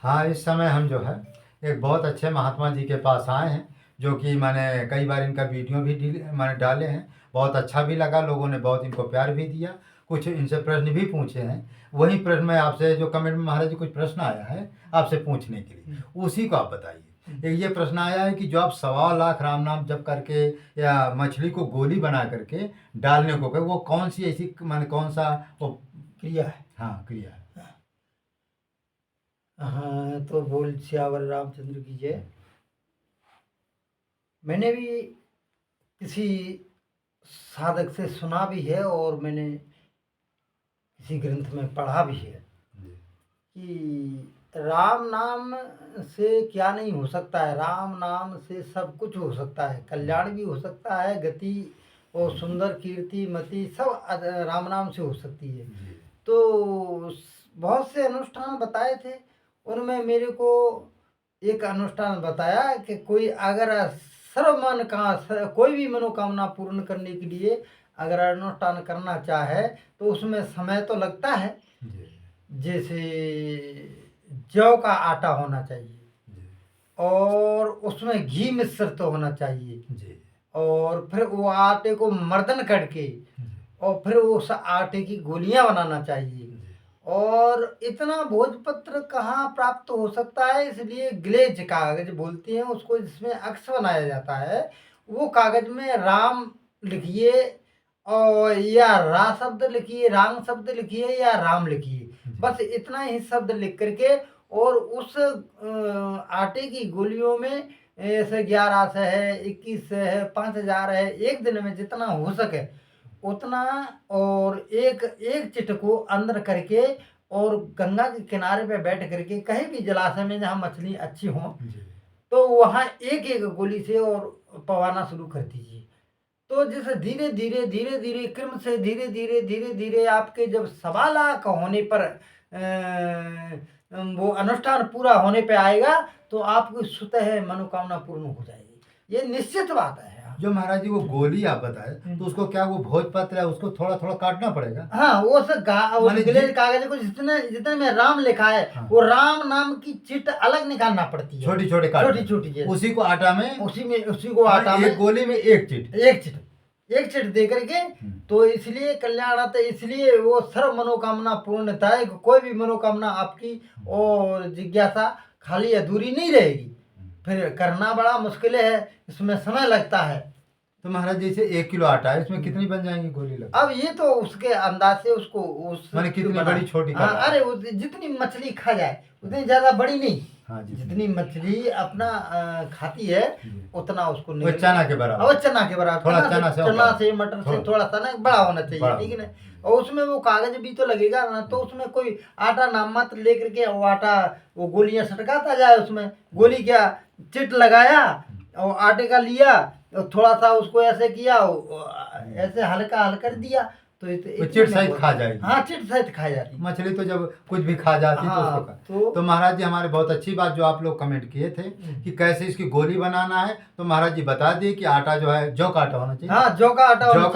हाँ, इस समय हम जो है एक बहुत अच्छे महात्मा जी के पास आए हैं, जो कि मैंने कई बार इनका वीडियो भी मैंने डाले हैं। बहुत अच्छा भी लगा, लोगों ने बहुत इनको प्यार भी दिया, कुछ इनसे प्रश्न भी पूछे हैं। वही प्रश्न मैं आपसे, जो कमेंट में महाराज जी कुछ प्रश्न आया है आपसे पूछने के लिए, उसी को आप बताइए। एक ये प्रश्न आया है कि जो आप 1.25 लाख राम नाम जप करके या मछली को गोली बना करके डालने को कहे, वो कौन सी ऐसी माने कौन सा वो क्रिया है। हाँ क्रिया है? हाँ, तो बोल सियावर रामचंद्र की जय। मैंने भी किसी साधक से सुना भी है और मैंने किसी ग्रंथ में पढ़ा भी है कि राम नाम से क्या नहीं हो सकता है। राम नाम से सब कुछ हो सकता है, कल्याण भी हो सकता है, गति और सुंदर कीर्ति मति सब राम नाम से हो सकती है। तो बहुत से अनुष्ठान बताए थे, उनमें मेरे को एक अनुष्ठान बताया कि कोई अगर सर्वमन का कोई भी मनोकामना पूर्ण करने के लिए अगर अनुष्ठान करना चाहे तो उसमें समय तो लगता है। जैसे जौ का आटा होना चाहिए और उसमें घी मिश्रित होना चाहिए, और फिर वो आटे को मर्दन करके और फिर उस आटे की गोलियां बनाना चाहिए। और इतना भोजपत्र कहाँ प्राप्त हो सकता है, इसलिए ग्लेज कागज बोलते हैं उसको, जिसमें अक्ष बनाया जाता है, वो कागज में राम लिखिए और या रा शब्द लिखिए, राम शब्द लिखिए या राम लिखिए, बस इतना ही शब्द लिख करके और उस आटे की गोलियों में ऐसे 11 से है, 21 से है, 5000 है, एक दिन में जितना हो सके उतना, और एक एक चिट को अंदर करके और गंगा के किनारे पे बैठ करके कहीं भी जलाशय में जहाँ मछली अच्छी हो तो वहाँ एक एक गोली से और पवाना शुरू कर दीजिए। तो जैसे धीरे धीरे धीरे धीरे क्रम से धीरे धीरे धीरे धीरे आपके जब 1.25 लाख होने पर वो अनुष्ठान पूरा होने पे आएगा तो आपकी स्वतः मनोकामना पूर्ण हो जाएगी। ये निश्चित बात है। जो महाराज जी वो गोली आप बताए, तो उसको क्या वो भोजपत्र है, उसको थोड़ा थोड़ा काटना पड़ेगा? हाँ, वो सब माने ग्लेज कागज को जितने जितने में राम लिखा है, हाँ। वो राम नाम की चिट अलग निकालना पड़ती है, छोटी छोटी काट छोटी छोटी है। उसी को आटा में, उसी को आटा में एक गोली में एक चिट एक चिट दे करके, तो इसलिए कल्याण आता है, इसलिए वो सर्व मनोकामना पूर्णता है। कोई भी मनोकामना आपकी और जिज्ञासा खाली अधूरी नहीं रहेगी। फिर करना बड़ा मुश्किल है, इसमें समय लगता है। तो महाराज जैसे 1 किलो आटा है, इसमें कितनी बन जाएंगी गोली लग? अब ये तो उसके अंदाज से उसको उस माने कितनी बड़ी छोटी हाँ, अरे जितनी मछली खा जाए उतनी ज्यादा बड़ी नहीं। हाँ जी, जितनी मछली अपना खाती है उतना उसको वो चना के बराबर, और चना के बराबर, थोड़ा चना से मटर से थोड़ा सा ना बड़ा होना चाहिए, ठीक है ना। और उसमें वो कागज भी तो लगेगा ना, तो उसमें कोई आटा नाम मात्र लेकर के वो आटा वो गोलियां सटकाता जाए, उसमें गोली क्या चिट लगाया और आटे का लिया और थोड़ा सा उसको ऐसे किया, ऐसे हल्का हल कर दिया तो चिट सहित खा जाएगी। हाँ, चिट सहित खा जाती मछली तो जब कुछ भी खा जाती है हाँ, तो महाराज जी हमारे बहुत अच्छी बात जो आप लोग कमेंट किए थे कि कैसे इसकी गोली बनाना है, तो महाराज जी बता दिए कि आटा जो है जौ का आटा होना चाहिए। हाँ, जौ का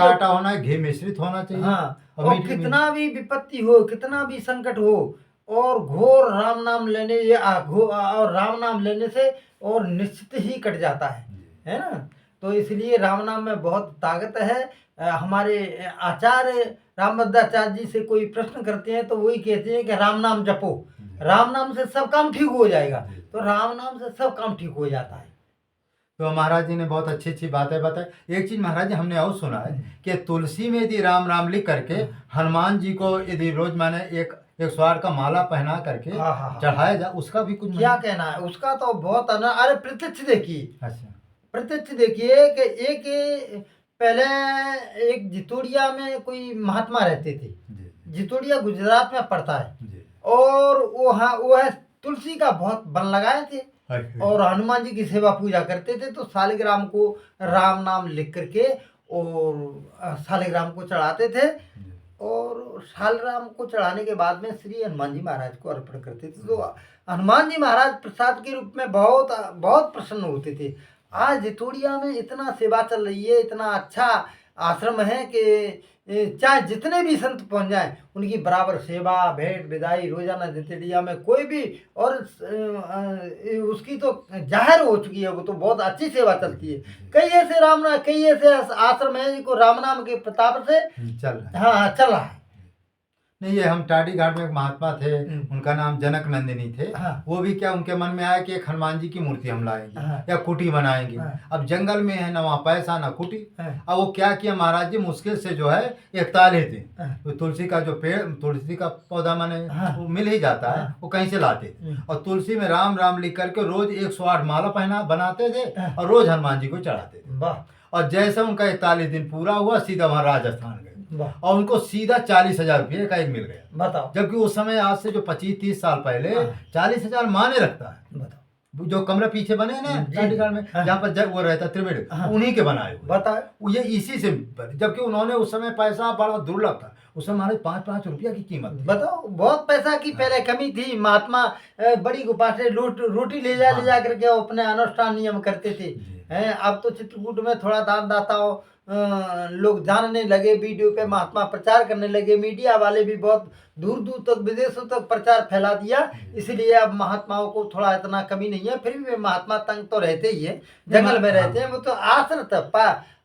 आटा होना है, घी मिश्रित होना चाहिए। हाँ, और कितना भी विपत्ति हो, कितना भी संकट हो, और घोर राम नाम लेने और राम नाम लेने से और निश्चित ही कट जाता है ना। तो इसलिए राम नाम में बहुत ताकत है। हमारे आचार्य रामभद्राचार्य जी से कोई प्रश्न करते हैं तो वही कहते हैं कि राम नाम जपो, राम नाम से सब काम ठीक हो जाएगा। तो राम नाम से सब काम ठीक हो जाता है। तो महाराज जी ने बहुत अच्छी अच्छी बातें बताई। एक चीज महाराज जी हमने और सुना है कि तुलसी में यदि राम राम लिख करके हनुमान जी को यदि रोज माने एक 108 का माला पहना करके चढ़ाया जाए, उसका भी कुछ क्या कहना है उसका? तो बहुत अरे प्रत्यक्ष देखिए। अच्छा, प्रत्यक्ष देखिए कि एक पहले एक जितोड़िया में कोई महात्मा रहते थे। जितोड़िया गुजरात में पड़ता है, और वो है तुलसी का बहुत वन लगाए थे और हनुमान जी की सेवा पूजा करते थे। तो शालिग्राम को राम नाम लिख करके और शालिग्राम को चढ़ाते थे, और शालिग्राम को चढ़ाने के बाद में श्री हनुमान जी महाराज को अर्पण करते थे। तो हनुमान जी महाराज प्रसाद के रूप में बहुत बहुत प्रसन्न होते थे। आज जितोड़िया में इतना सेवा चल रही है, इतना अच्छा आश्रम है कि चाहे जितने भी संत पहुंच जाएं उनकी बराबर सेवा भेंट विदाई रोजाना दिनचर्या में कोई भी, और उसकी तो जाहिर हो चुकी है, वो तो बहुत अच्छी सेवा चलती है। कई ऐसे आश्रम है जिनको राम नाम के प्रताप से चल रहा है। हाँ चल रहा है। नहीं, ये हम टाटी घाट में एक महात्मा थे, उनका नाम जनक नंदिनी थे। हाँ। वो भी क्या उनके मन में आया कि एक हनुमान जी की मूर्ति हम लाएंगे, हाँ। या कुटी बनाएंगे। हाँ। अब जंगल में है ना वहाँ पैसा ना कुटी। हाँ। अब वो क्या किया महाराज जी, मुश्किल से जो है एक ताले थे, हाँ। तो तुलसी का जो पेड़, तुलसी का पौधा माने हाँ। वो मिल ही जाता है, हाँ। वो कहीं से लाते थे, और तुलसी में राम राम लिख करके रोज 108 माला पहना बनाते थे, हाँ। और रोज हनुमान जी को चढ़ाते थे। वाह और जैसे उनका 41 दिन पूरा हुआ, सीधा वहाँ राजस्थान गए, वाह, और उनको सीधा 40,000 रुपये का एक मिल गया। बताओ जबकि उस समय आज से जो 25-30 साल पहले हाँ। 40,000 माने रखता है। बताओ जो कमरा पीछे बने हैं ना जी। टाटीघाट में, हाँ। जहाँ पर वो रहता त्रिवेणी, हाँ। उन्हीं के बनाए हुए। बताओ वो ये इसी से बने। जबकि उन्होंने उस समय पैसा बड़ा दुर्लभ था, उस समय हमारे 5-5 रुपया की कीमत थी। बताओ, बहुत पैसा की पहले कमी थी। महात्मा बड़ी गुफा से रोटी ले जा करके वो अपने अनुष्ठान नियम करते थे। हैं अब तो चित्रकूट में थोड़ा दान दाताओं लोग जानने लगे, वीडियो पे महात्मा प्रचार करने लगे, मीडिया वाले भी बहुत दूर दूर तक विदेशों तक प्रचार फैला दिया। इसलिए अब महात्माओं को थोड़ा इतना कमी नहीं है। फिर भी वे महात्मा तंग तो रहते ही है, जंगल में रहते हैं, वो तो आश्रित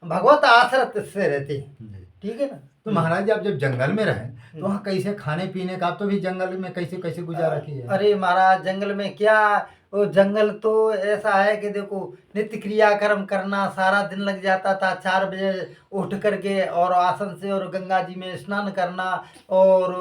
भगवत आश्रित से रहते हैं। ठीक है ना। तो महाराज जी आप जब जंगल में रहे तो वहाँ कैसे खाने पीने का, आप तो भी जंगल में कैसे कैसे गुजारा किया? अरे महाराज जंगल में क्या, वो जंगल तो ऐसा है कि देखो नित्य क्रियाक्रम करना सारा दिन लग जाता था। 4 बजे उठ करके और आसन से और गंगा जी में स्नान करना, और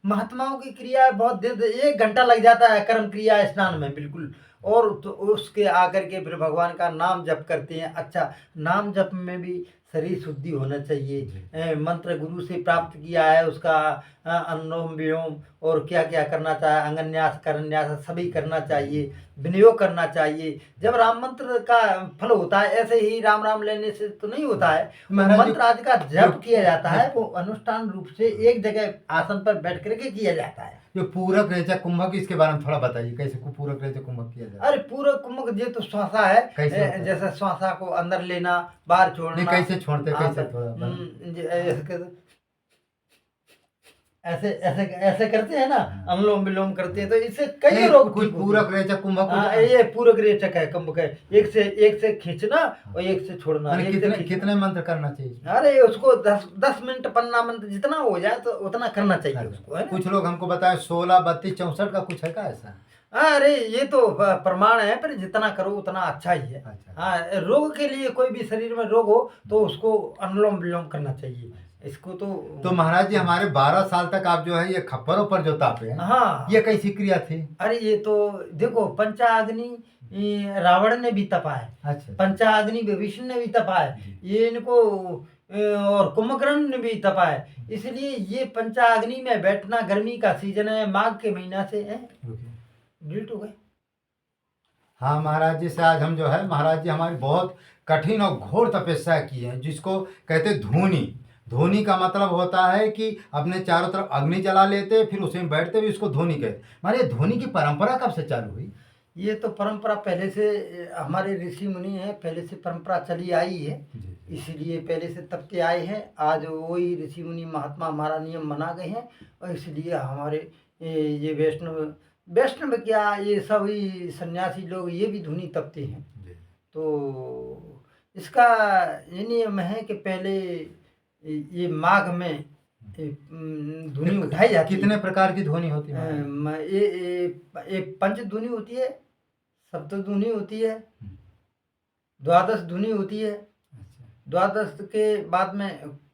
महात्माओं की क्रिया बहुत देर 1 घंटा लग जाता है कर्म क्रिया स्नान में बिल्कुल। और तो उसके आकर के फिर भगवान का नाम जप करते हैं। अच्छा, नाम जप में भी शरीर शुद्धि होना चाहिए। मंत्र गुरु से प्राप्त किया है उसका, अनुलोम विलोम और क्या क्या करना चाहिए, अंगन्यास करन्यास सभी करना चाहिए, विनियोग करना चाहिए। जब राम मंत्र का फल होता है, ऐसे ही राम राम लेने से तो नहीं होता है। मंत्र आदि का जप किया जाता है, वो अनुष्ठान रूप से एक जगह आसन पर बैठ करके किया जाता है। जो पूरक रेचक कुंभक, इसके बारे में थोड़ा बताइए, कैसे पूरक रेचक कुंभक किया जाता है? अरे पूरक कुंभक ये तो श्वासा है। जैसे श्वासा को अंदर लेना, बाहर छोड़ना। कैसे छोड़ते, कैसे थोड़ा ऐसे ऐसे ऐसे करते हैं ना, अनुलोम विलोम करते हैं, तो इससे कई रोग कुछ पूरक रेचक कुंभक। ये पूरक रेचक है कुंभक है। एक से खींचना और एक से छोड़ना। कितने मंत्र करना चाहिए? अरे उसको 10 मिनट 15 मिनट जितना हो जाए तो उतना करना चाहिए उसको, है ना? कुछ लोग हमको बताए 16, 32, 64 का कुछ है का ऐसा? अरे ये तो प्रमाण है, पर जितना करो उतना अच्छा ही है। हाँ, रोग के लिए कोई भी शरीर में रोग हो तो उसको अनुलोम विलोम करना चाहिए। इसको तो महाराज जी हमारे 12 साल तक आप जो है ये खप्परों पर जो तापे हैं, हाँ, ये कैसी क्रिया थी? अरे ये तो देखो पंचाग्नि रावण ने भी तपा है। अच्छा। पंचाग्नि विभीषण ने भी तपा है, ये इनको और कुंभकर्ण ने भी तपा है। इसलिए ये पंचाग्नि में बैठना, गर्मी का सीजन है, माघ के महीना से है। डिलीट हो गए। हाँ महाराज जी से आज हम जो है, महाराज जी हमारी बहुत कठिन और घोर तपस्या की है, जिसको कहते धूनी। धोनी का मतलब होता है कि अपने चारों तरफ अग्नि जला लेते, फिर उसी में बैठते भी, उसको धोनी कहते। हमारे धोनी की परंपरा कब से चालू हुई? ये तो परंपरा पहले से हमारे ऋषि मुनि हैं, पहले से परंपरा चली आई है, इसलिए पहले से तपते आए हैं। आज वही ऋषि मुनि महात्मा हमारा नियम बना गए हैं, और इसलिए हमारे ये वैष्णव क्या, ये सभी सन्यासी लोग ये भी धुनी तपते हैं। तो इसका ये नियम है कि पहले ये माघ में धुनी उठाई जाती है। कितने प्रकार की धुनी होती है? ये पंच धुनी होती है, सप्त धुनी होती है, द्वादश धुनी होती है। द्वादश के बाद में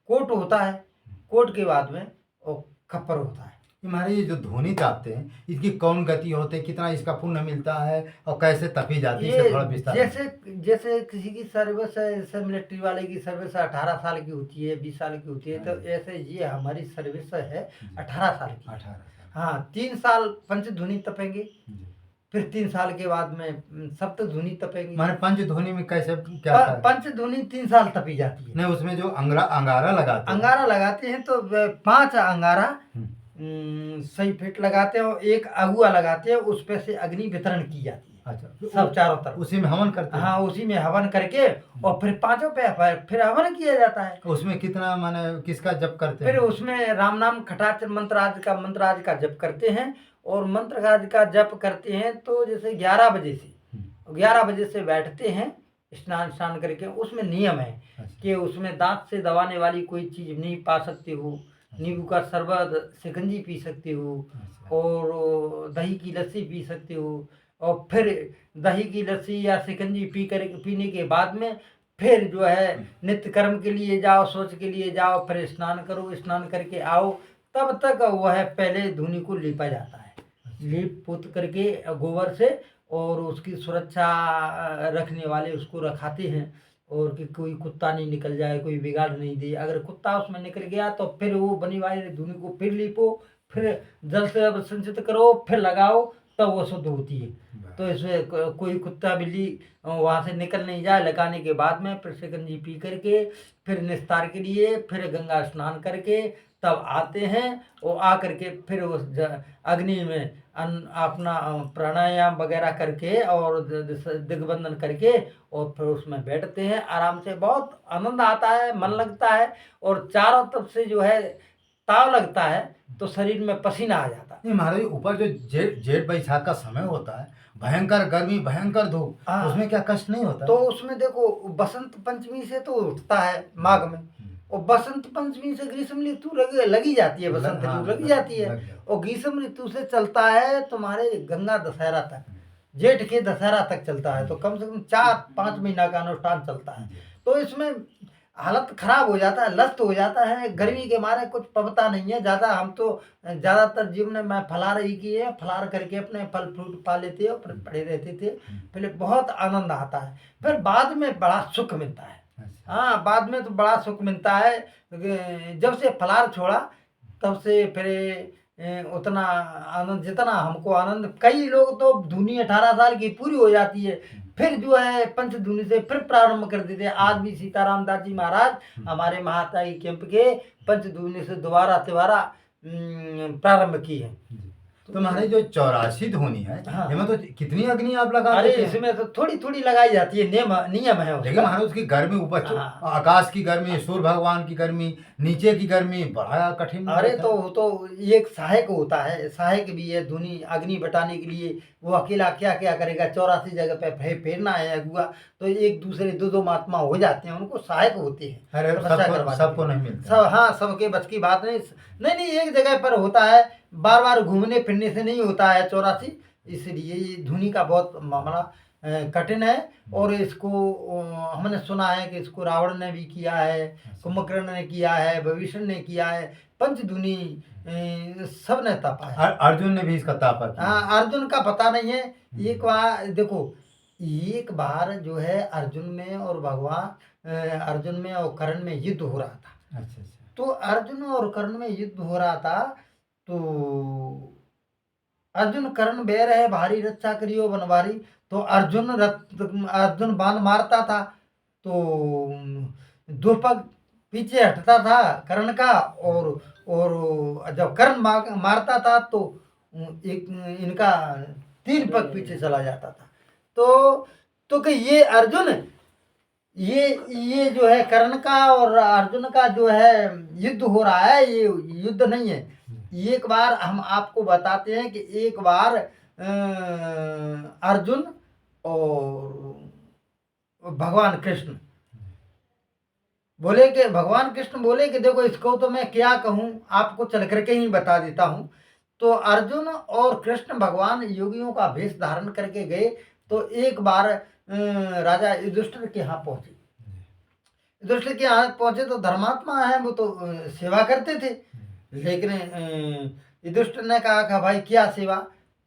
कोट होता है, कोट के बाद में और खप्पर होता है। हमारे ये जो धोनी तापते हैं, इसकी कौन गति होते है, कितना इसका पुण्य मिलता है और कैसे तपी जाती है, थोड़ा विस्तार। जैसे किसी की सर्विस है, जैसे मिलिट्री वाले की सर्विस 18 साल की होती है, 20 साल की होती है, तो ऐसे ये हमारी सर्विस है 18 साल की। 18 साल। हाँ, 3 साल पंचधुनी तपेंगे, फिर 3 साल के बाद में सप्तधुनी तपेंगे। माने पंचधुनी में कैसे क्या? पंचधुनी 3 साल तपी जाती है। नहीं, उसमें जो अंगारा लगाते हैं तो 5 अंगारा सही फिट लगाते हैं और एक अगुआ लगाते हैं, उस पे से अग्नि वितरण की जाती है अच्छा, सब चारों तरफ। उसी में हवन करते हैं? हाँ, उसी में हवन करके और फिर पांचों पे फिर हवन किया जाता है। उसमें कितना माने किसका जप करते फिर हैं? उसमें राम नाम खटाच मंत्र आदि का जप करते हैं और मंत्र आदि का जप करते हैं। तो जैसे 11 बजे से 11 बजे से बैठते हैं स्नान करके। उसमें नियम है अच्छा। कि उसमें दांत से दबाने वाली कोई चीज़ नहीं पा सकते हो, नींबू का शरबत, शिकंजी पी सकते हो अच्छा। और दही की लस्सी पी सकते हो। और फिर दही की लस्सी या शिकंजी पीने के बाद में फिर जो है नित्य कर्म के लिए जाओ, शौच के लिए जाओ, फिर स्नान करो, स्नान करके आओ। तब तक वह पहले धूनी को लीपा जाता है, लीप पोत करके गोबर से, और उसकी सुरक्षा रखने वाले उसको रखाते हैं और कि कोई कुत्ता नहीं निकल जाए, कोई बिगाड़ नहीं दे। अगर कुत्ता उसमें निकल गया तो फिर वो बनी वाली धूनी को फिर लीपो, फिर जल से अब संचित करो, फिर लगाओ, तब वो शुद्ध होती है। तो इसमें कोई कुत्ता बिल्ली वहाँ से निकल नहीं जाए। लगाने के बाद में फिर शिकंजी पी करके फिर निस्तार के लिए फिर गंगा स्नान करके तब आते हैं और आ करके फिर उस अग्नि में अपना प्राणायाम वगैरह करके और दिग्बंधन करके और फिर उसमें बैठते हैं आराम से। बहुत आनंद आता है, मन लगता है और चारों तरफ से जो है ताव लगता है, तो शरीर में पसीना आ जाता है। नहीं महाराज, ऊपर जो जेठ जेठ बैसाख का समय होता है, भयंकर गर्मी, भयंकर धूप, हाँ। उसमें क्या कष्ट नहीं होता? तो उसमें देखो बसंत पंचमी से तो उठता है माघ में, और बसंत पंचमी से ग्रीष्म ऋतु लगी जाती है, बसंत हाँ, ऋतु लगी जाती है। लग जाती है। और ग्रीष्म ऋतु से चलता है तुम्हारे गंगा दशहरा तक, जेठ के दशहरा तक चलता है। तो कम से कम 4-5 महीना का अनुष्ठान चलता है। तो इसमें हालत खराब हो जाता है, लस्त हो जाता है, गर्मी के मारे कुछ पबता नहीं है ज़्यादा। हम तो ज़्यादातर जीवन में फलाहार ही किए, फलाहार करके अपने फल फ्रूट पा लेते और फिर पड़े रहते थे। पहले बहुत आनंद आता है, फिर बाद में बड़ा सुख मिलता है। अच्छा। हाँ, बाद में तो बड़ा सुख मिलता है। जब से फलाहार छोड़ा तब से फिर उतना आनंद, जितना हमको आनंद, कई लोग तो धुनी 18 साल की पूरी हो जाती है फिर जो है पंचधूनी से फिर प्रारंभ कर देते हैं। आज भी सीताराम दास जी महाराज हमारे महाताई कैंप के पंचधूनी से दोबारा तिबारा प्रारंभ की है। तो महाराज जो 84 धुनी है, हाँ। इसमें तो कितनी अग्नि आप लगा अरे देते हैं? इसमें तो थोड़ी थोड़ी लगाई जाती है, नियम है लेकिन उसका। महाराज उसकी गर्मी ऊपर हाँ। आकाश की गर्मी, सूर्य भगवान की गर्मी, नीचे की गर्मी, बड़ा कठिन अरे रहता तो है। वो तो एक सहायक होता है, सहायक भी है धुनी अग्नि बटाने के लिए। वो अकेला क्या क्या करेगा, 84 जगह पे फेरना है अगुआ, तो एक दूसरे दो महात्मा हो जाते हैं, उनको सहायक होते हैं। अरे तपस्या सबको करवाने सबको के लिए। नहीं मिलता। सब, हाँ, सबके बस की बात नहीं। नहीं, एक जगह पर होता है, बार बार घूमने फिरने से नहीं होता है 84। इसलिए ये धुनी का बहुत मामला कठिन है। और इसको हमने सुना है कि इसको रावण ने भी किया है, कुंभकर्ण ने किया है, विभीषण ने किया है, पंचधुनी सब ने तपा है। अर्जुन ने भी इसका तापा किया। हाँ, अर्जुन का पता नहीं है। एक बार देखो, एक बार जो है अर्जुन में और अर्जुन में और कर्ण में युद्ध हो रहा था। अच्छा अच्छा। तो अर्जुन और कर्ण में युद्ध हो रहा था, तो अर्जुन कर्ण बैर है भारी, रक्षा करियो बनवारी। तो अर्जुन बाण मारता था तो दो पग पीछे हटता था कर्ण का, और जब कर्ण मारता था तो एक इनका 3 पग पीछे चला जाता था। तो कि ये अर्जुन, ये जो है कर्ण का और अर्जुन का जो है युद्ध हो रहा है, ये युद्ध नहीं है। एक बार हम आपको बताते हैं कि एक बार अर्जुन और भगवान कृष्ण बोले कि देखो इसको तो मैं क्या कहूँ, आपको चल करके ही बता देता हूँ। तो अर्जुन और कृष्ण भगवान योगियों का वेश धारण करके गए। तो एक बार राजा युधिष्ठिर के यहाँ पहुंचे। युधिष्ठिर के यहाँ पहुंचे तो धर्मात्मा है, वो तो सेवा करते थे। लेकिन युधिष्ठिर ने कहा कि भाई क्या सेवा?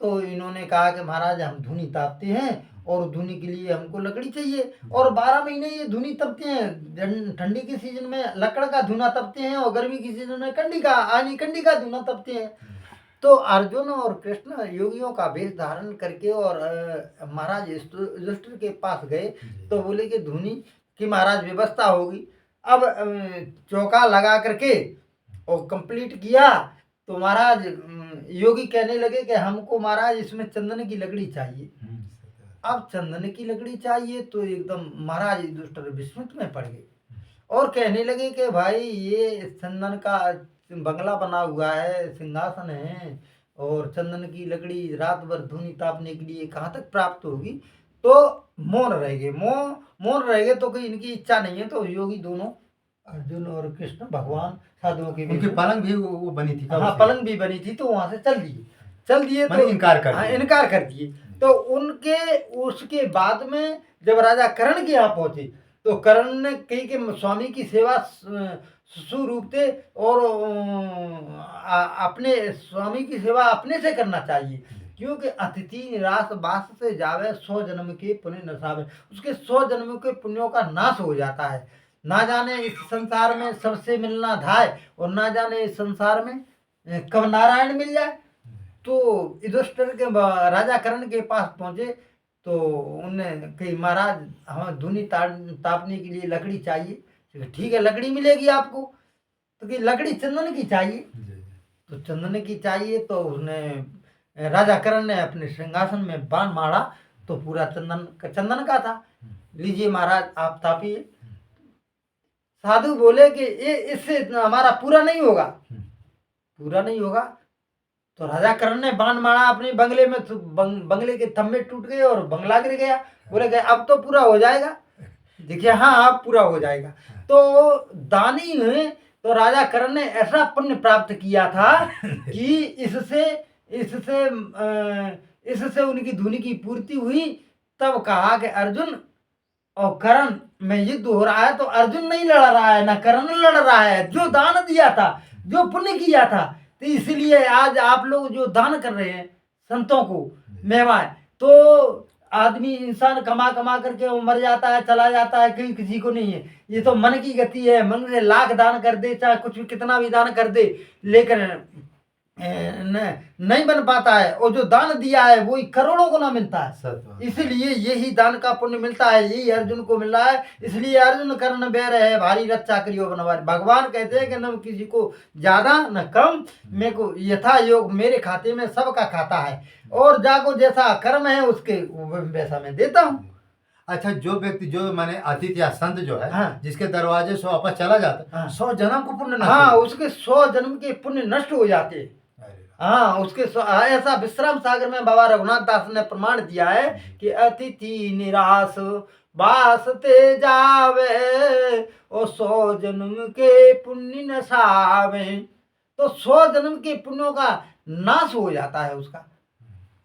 तो इन्होंने कहा कि महाराज हम धुनी तापते हैं और धुनी के लिए हमको लकड़ी चाहिए, और 12 महीने ये धुनी तपते हैं। ठंडी के सीजन में लकड़ का धुना तपते हैं और गर्मी के सीजन में कंडी का धुना तपते हैं। तो अर्जुन और कृष्ण योगियों का वेश धारण करके और महाराज युधिष्ठिर के पास गए। तो बोले कि धुनी की महाराज व्यवस्था होगी। अब चौका लगा करके और कंप्लीट किया तो महाराज योगी कहने लगे कि हमको महाराज इसमें चंदन की लकड़ी चाहिए। अब चंदन की लकड़ी चाहिए तो एकदम महाराज युधिष्ठिर विस्मित में पड़ गए और कहने लगे कि भाई ये चंदन का बंगला बना हुआ है, सिंहासन है और चंदन की लकड़ी रात भर धूनी तापने के लिए कहाँ तक प्राप्त होगी। तो मौन रह गए, मौन रह गए तो कोई इनकी इच्छा नहीं है। तो योगी दोनों अर्जुन और कृष्ण भगवान साधुओं के उनकी पलंग भी वो बनी थी हाँ पलंग भी बनी थी तो वहां से चल दिए तो इनकार कर हाँ इनकार कर दिए। तो उनके उसके बाद में जब राजा कर्ण के यहाँ पहुंचे तो कर्ण ने कही कि स्वामी की सेवा सुरूप थे और अपने स्वामी की सेवा अपने से करना चाहिए, क्योंकि अतिथि निराश बास से जावे 100 जन्म के पुण्य नसावे। उसके 100 जन्म के पुण्यों का नाश हो जाता है। ना जाने इस संसार में सबसे मिलना धाय और ना जाने इस संसार में कब नारायण मिल जाए। तो युधिष्ठिर के राजा कर्ण के पास पहुंचे तो उनने कही महाराज हमें धूनी तापने के लिए लकड़ी चाहिए। ठीक है लकड़ी मिलेगी आपको। तो कि लकड़ी चंदन की चाहिए। तो चंदन की चाहिए तो उसने राजा कर्ण ने अपने सिंहासन में बाण मारा तो पूरा चंदन का था। लीजिए महाराज आप तापिए। साधु बोले कि ये इससे हमारा पूरा नहीं होगा। तो राजा कर्ण ने बाण मारा अपने बंगले में, तो बंगले के थंबे टूट गए और बंगला गिर गया। बोले गए अब तो पूरा हो जाएगा। देखिए हाँ अब पूरा हो जाएगा। तो दानी हुए तो राजा कर्ण ने ऐसा पुण्य प्राप्त किया था कि इससे उनकी धुनी की पूर्ति हुई। तब कहा कि अर्जुन और कर्ण में युद्ध हो रहा है तो अर्जुन नहीं लड़ रहा है ना कर्ण लड़ रहा है, जो दान दिया था जो पुण्य किया था। तो इसलिए आज आप लोग जो दान कर रहे हैं संतों को मेवाएं, तो आदमी इंसान कमा करके वो मर जाता है चला जाता है, कहीं किसी को नहीं है। ये तो मन की गति है। मन से लाख दान कर दे चाहे कुछ भी कितना भी दान कर दे लेकिन नहीं बन पाता है। और जो दान दिया है वही करोड़ों गुना मिलता है। इसलिए यही दान का पुण्य मिलता है, यही अर्जुन को मिल रहा है। इसलिए अर्जुन कर्ण बैर है भारी रक्षा करियो बनवारी। भगवान कहते हैं कि न किसी को ज्यादा न कम, मेरे को यथा योग मेरे खाते में सबका खाता है और जाको जैसा कर्म है उसके वैसा मैं देता हूँ। अच्छा जो व्यक्ति जो माने अतिथि या संत जो है हाँ। जिसके दरवाजे से वापस चला जाता हाँ। 100 जन्म को पुण्य नष्ट हाँ हो उसके 100 जन्म के पुण्य नष्ट हो जाते। हाँ उसके ऐसा विश्राम सागर में बाबा रघुनाथ दास ने प्रमाण दिया है कि अतिथि निराश बासते जावे और 100 जन्म के पुण्य नसावे। तो 100 जन्म के पुण्यों का नाश हो जाता है उसका।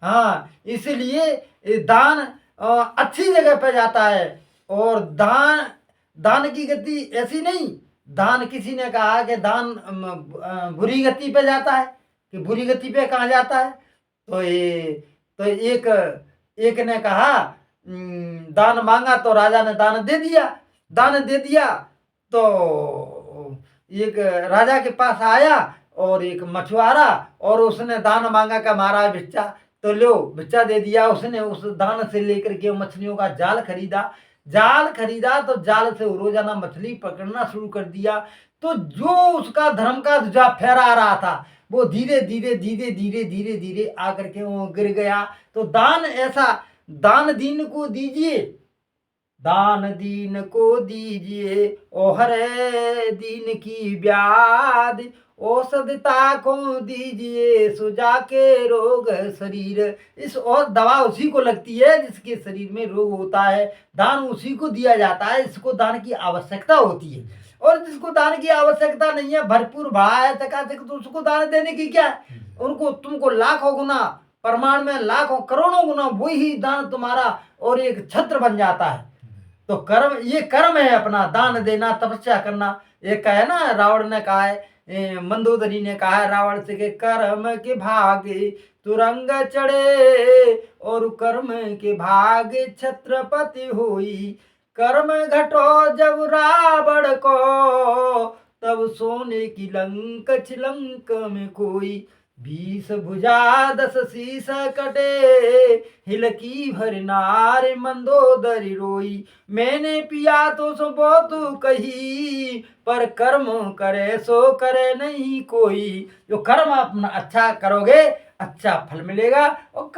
हाँ इसलिए दान अच्छी जगह पे जाता है। और दान की गति ऐसी नहीं। दान किसी ने कहा कि दान बुरी गति पे जाता है कि बुरी गति पे कहाँ जाता है। तो एक ने कहा दान मांगा तो राजा ने दान दे दिया। तो एक राजा के पास आया और एक मछुआरा और उसने दान मांगा कि महाराज भिक्षा, तो लो भिक्षा दे दिया। उसने उस दान से लेकर के मछलियों का जाल खरीदा तो जाल से रोजाना मछली पकड़ना शुरू कर दिया। तो जो उसका धर्म का ध्वजा फहरा रहा था वो धीरे धीरे आकर के वो गिर गया। तो दान ऐसा, दान दीन को दीजिए ओ हरे दीन की ब्याद औषधता को दीजिए सुजा के रोग शरीर। इस और दवा उसी को लगती है जिसके शरीर में रोग होता है। दान उसी को दिया जाता है जिसको दान की आवश्यकता होती है। और जिसको दान की आवश्यकता नहीं है, भरपूर भरा है चकाचक, तो उसको दान देने की क्या है। उनको तुमको लाखों गुना प्रमाण में लाखों करोड़ों गुना वही दान तुम्हारा और एक छत्र बन जाता है। तो कर्म, ये कर्म है अपना दान देना तपस्या करना। एक है ना रावण ने कहा है, मंदोदरी ने कहा है रावण से कि कर्म के भागे तुरंग चढ़े और कर्म के भागे छत्रपति हुई। कर्म घटो जब रावण को तब सोने की लंक छिलंक में कोई। बीस भुजा 10 शीस कटे, हिल की भर नार मंदोदरी रोई। मैंने पिया तो सो बहुत कही, पर कर्म करे सो करे नहीं कोई। जो कर्म अपना अच्छा करोगे अच्छा फल मिलेगा, और